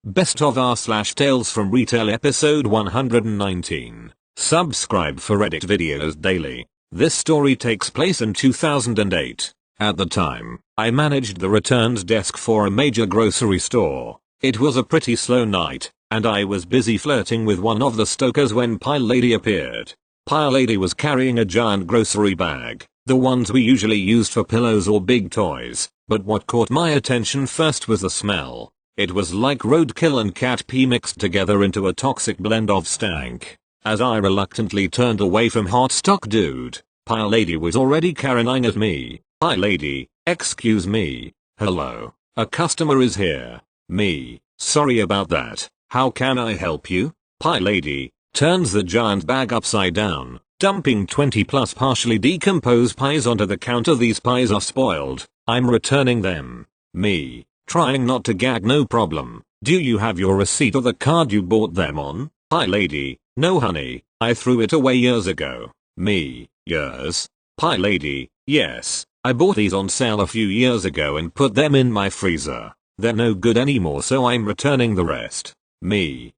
Best of R / Tales from Retail episode 119. Subscribe for Reddit videos daily. This story takes place in 2008. At the time, I managed the returns desk for a major grocery store. It was a pretty slow night, and I was busy flirting with one of the stokers when Pile Lady appeared. Pile Lady was carrying a giant grocery bag, the ones we usually used for pillows or big toys, but what caught my attention first was the smell. It was like roadkill and cat pee mixed together into a toxic blend of stank. As I reluctantly turned away from hot stock dude, Pile Lady was already careening at me. Hi lady, excuse me, hello, a customer is here. Me, sorry about that, how can I help you? Pile Lady turns the giant bag upside down, dumping 20 plus partially decomposed pies onto the counter. These pies are spoiled, I'm returning them. Me, trying not to gag, no problem. Do you have your receipt or the card you bought them on? Pile Lady, no honey, I threw it away years ago. Me, years? Pile Lady, yes, I bought these on sale a few years ago and put them in my freezer. They're no good anymore, so I'm returning the rest. Me,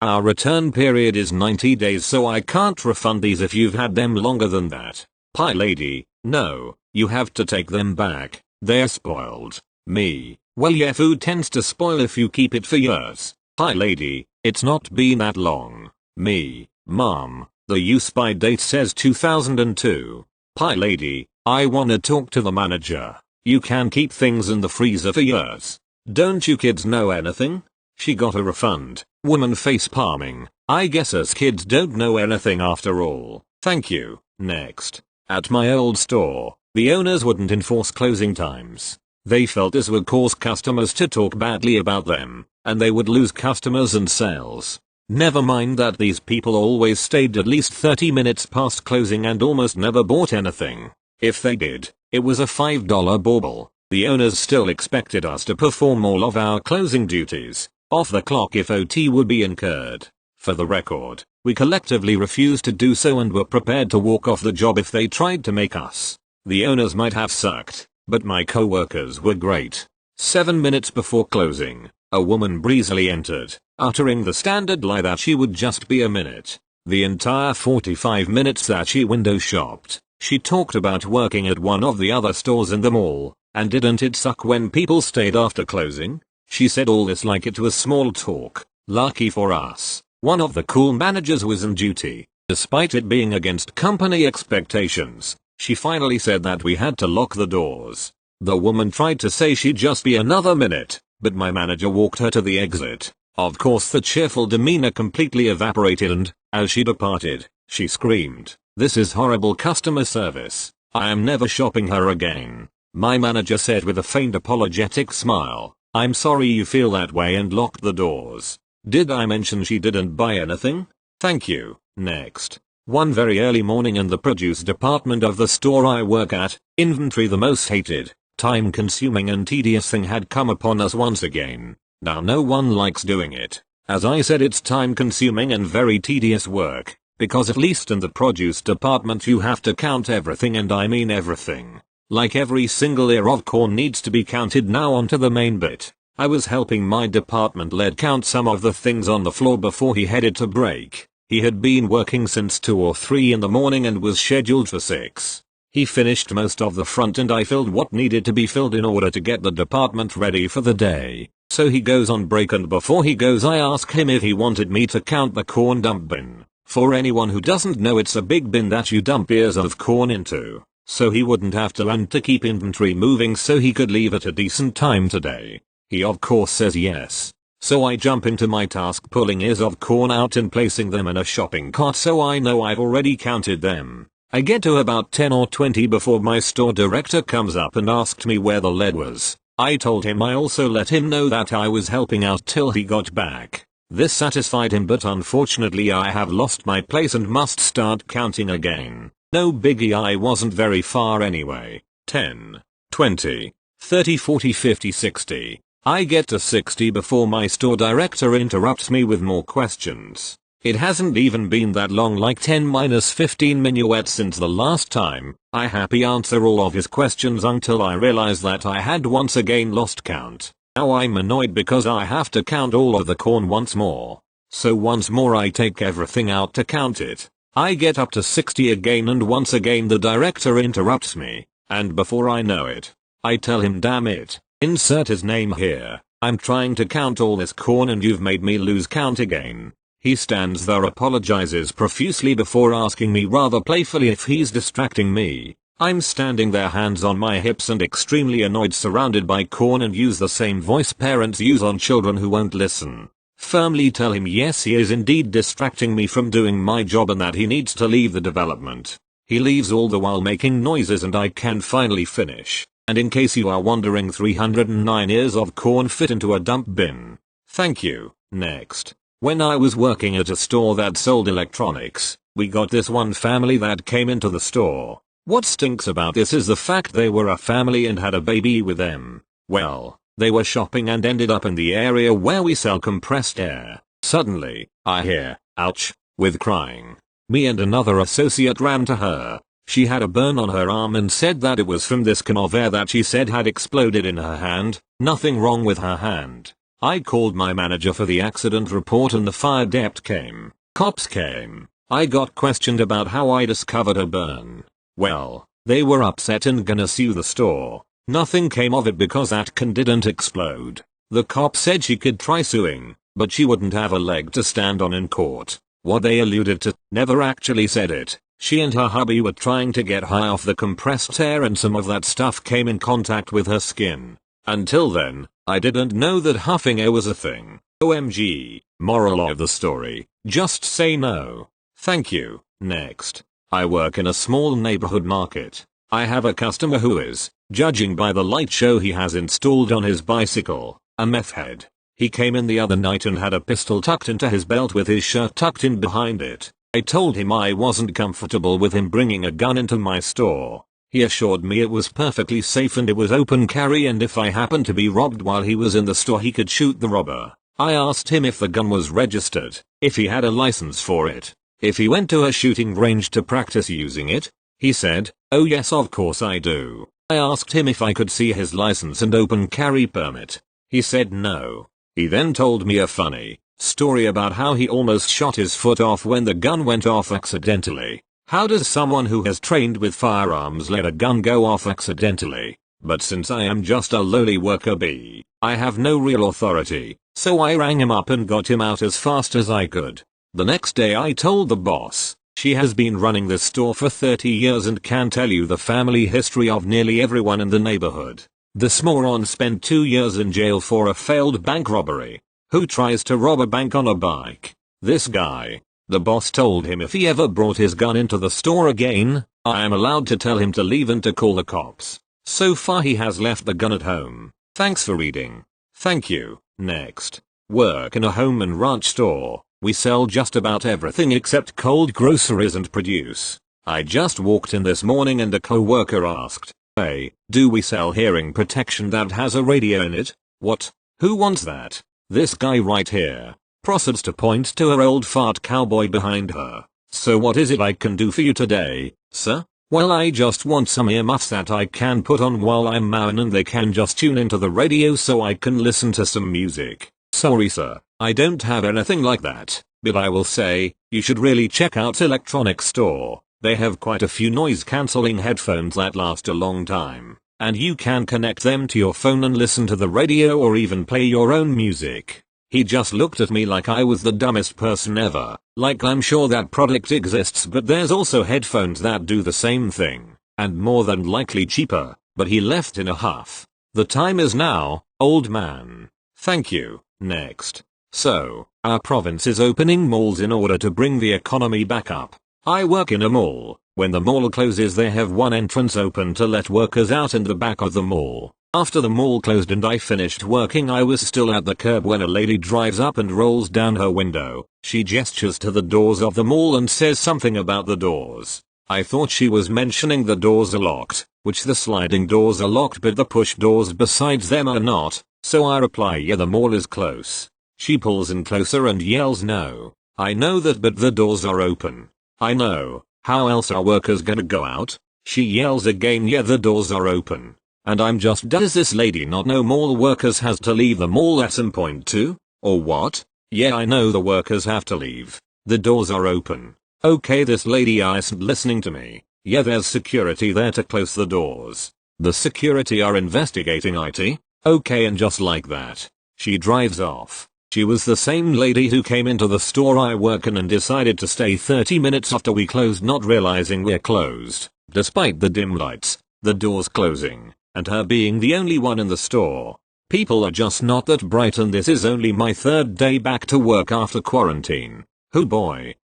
our return period is 90 days, so I can't refund these if you've had them longer than that. Pile Lady, no, you have to take them back, they're spoiled. Me, well yeah, food tends to spoil if you keep it for years. Pile Lady, it's not been that long. Me, mom, the use by date says 2002. Pile Lady, I wanna talk to the manager. You can keep things in the freezer for years. Don't you kids know anything? She got a refund. Woman face palming. I guess us kids don't know anything after all. Thank you. Next. At my old store, the owners wouldn't enforce closing times. They felt this would cause customers to talk badly about them, and they would lose customers and sales. Never mind that these people always stayed at least 30 minutes past closing and almost never bought anything. If they did, it was a $5 bauble. The owners still expected us to perform all of our closing duties off the clock if OT would be incurred. For the record, we collectively refused to do so and were prepared to walk off the job if they tried to make us. The owners might have sucked, but my co-workers were great. 7 minutes before closing, a woman breezily entered, uttering the standard lie that she would just be a minute. The entire 45 minutes that she window shopped, she talked about working at one of the other stores in the mall, and didn't it suck when people stayed after closing? She said all this like it was small talk. Lucky for us, one of the cool managers was on duty. Despite it being against company expectations, she finally said that we had to lock the doors. The woman tried to say she'd just be another minute, but my manager walked her to the exit. Of course the cheerful demeanor completely evaporated and, as she departed, she screamed, "This is horrible customer service. I am never shopping her again." My manager said with a faint apologetic smile, "I'm sorry you feel that way," and locked the doors. Did I mention she didn't buy anything? Thank you. Next. One very early morning in the produce department of the store I work at, inventory, the most hated, time-consuming and tedious thing, had come upon us once again. Now no one likes doing it. As I said, it's time-consuming and very tedious work, because at least in the produce department you have to count everything, and I mean everything. Like every single ear of corn needs to be counted. Now onto the main bit. I was helping my department lead count some of the things on the floor before he headed to break. He had been working since 2 or 3 in the morning and was scheduled for 6. He finished most of the front and I filled what needed to be filled in order to get the department ready for the day. So he goes on break, and before he goes I ask him if he wanted me to count the corn dump bin. For anyone who doesn't know, it's a big bin that you dump ears of corn into, so he wouldn't have to run to keep inventory moving, so he could leave at a decent time today. He of course says yes. So I jump into my task, pulling ears of corn out and placing them in a shopping cart so I know I've already counted them. I get to about 10 or 20 before my store director comes up and asked me where the lead was. I told him. I also let him know that I was helping out till he got back. This satisfied him, but unfortunately I have lost my place and must start counting again. No biggie, I wasn't very far anyway. 10, 20, 30, 40, 50, 60. I get to 60 before my store director interrupts me with more questions. It hasn't even been that long, like 10-15 minuets since the last time. I happy answer all of his questions until I realize that I had once again lost count. Now I'm annoyed because I have to count all of the corn once more. So once more I take everything out to count it. I get up to 60 again and once again the director interrupts me, and before I know it, I tell him, damn it, insert his name here, I'm trying to count all this corn and you've made me lose count again. He stands there, apologizes profusely before asking me rather playfully if he's distracting me. I'm standing there, hands on my hips and extremely annoyed, surrounded by corn, and use the same voice parents use on children who won't listen. Firmly tell him yes, he is indeed distracting me from doing my job and that he needs to leave the development. He leaves all the while making noises and I can finally finish. And in case you are wondering, 309 ears of corn fit into a dump bin. Thank you. Next. When I was working at a store that sold electronics, we got this one family that came into the store. What stinks about this is the fact they were a family and had a baby with them. Well, they were shopping and ended up in the area where we sell compressed air. Suddenly, I hear, ouch, with crying. Me and another associate ran to her. She had a burn on her arm and said that it was from this can of air that she said had exploded in her hand. Nothing wrong with her hand. I called my manager for the accident report and the fire dep came. Cops came. I got questioned about how I discovered a burn. Well, they were upset and gonna sue the store. Nothing came of it because that can didn't explode. The cop said she could try suing, but she wouldn't have a leg to stand on in court. What they alluded to, never actually said it. She and her hubby were trying to get high off the compressed air and some of that stuff came in contact with her skin. Until then, I didn't know that huffing air was a thing. OMG. Moral of the story, just say no. Thank you. Next. I work in a small neighborhood market. I have a customer who is, judging by the light show he has installed on his bicycle, a meth head. He came in the other night and had a pistol tucked into his belt with his shirt tucked in behind it. I told him I wasn't comfortable with him bringing a gun into my store. He assured me it was perfectly safe and it was open carry, and if I happened to be robbed while he was in the store he could shoot the robber. I asked him if the gun was registered, if he had a license for it, if he went to a shooting range to practice using it. He said, oh yes, of course I do. I asked him if I could see his license and open carry permit. He said no. He then told me a funny story about how he almost shot his foot off when the gun went off accidentally. How does someone who has trained with firearms let a gun go off accidentally? But since I am just a lowly worker bee, I have no real authority, so I rang him up and got him out as fast as I could. The next day I told the boss, she has been running this store for 30 years and can tell you the family history of nearly everyone in the neighborhood. This moron spent 2 years in jail for a failed bank robbery. Who tries to rob a bank on a bike? This guy. The boss told him if he ever brought his gun into the store again, I am allowed to tell him to leave and to call the cops. So far he has left the gun at home. Thanks for reading. Thank you. Next. Work in a home and ranch store. We sell just about everything except cold groceries and produce. I just walked in this morning and a co-worker asked, hey, do we sell hearing protection that has a radio in it? What? Who wants that? This guy right here proceeds to point to her old fart cowboy behind her. So what is it I can do for you today, sir? Well, I just want some earmuffs that I can put on while I'm mowing and they can just tune into the radio so I can listen to some music. Sorry sir, I don't have anything like that, but I will say, you should really check out Electronics Store. They have quite a few noise cancelling headphones that last a long time, and you can connect them to your phone and listen to the radio or even play your own music. He just looked at me like I was the dumbest person ever, like I'm sure that product exists but there's also headphones that do the same thing, and more than likely cheaper, but he left in a huff. The time is now, old man. Thank you. Next. So, our province is opening malls in order to bring the economy back up. I work in a mall. When the mall closes they have one entrance open to let workers out in the back of the mall. After the mall closed and I finished working, I was still at the curb when a lady drives up and rolls down her window. She gestures to the doors of the mall and says something about the doors. I thought she was mentioning the doors are locked, which the sliding doors are locked but the push doors besides them are not, so I reply yeah, the mall is close. She pulls in closer and yells no. I know that but the doors are open. I know, how else are workers gonna go out? She yells again yeah, the doors are open. And I'm just, does this lady not know mall workers has to leave the mall at some point too? Or what? Yeah, I know the workers have to leave. The doors are open. Okay, this lady isn't listening to me. Yeah, there's security there to close the doors. The security are investigating IT. Okay, and just like that, she drives off. She was the same lady who came into the store I work in and decided to stay 30 minutes after we closed, not realizing we're closed, despite the dim lights, the doors closing, and her being the only one in the store. People are just not that bright, and this is only my third day back to work after quarantine. Oh boy,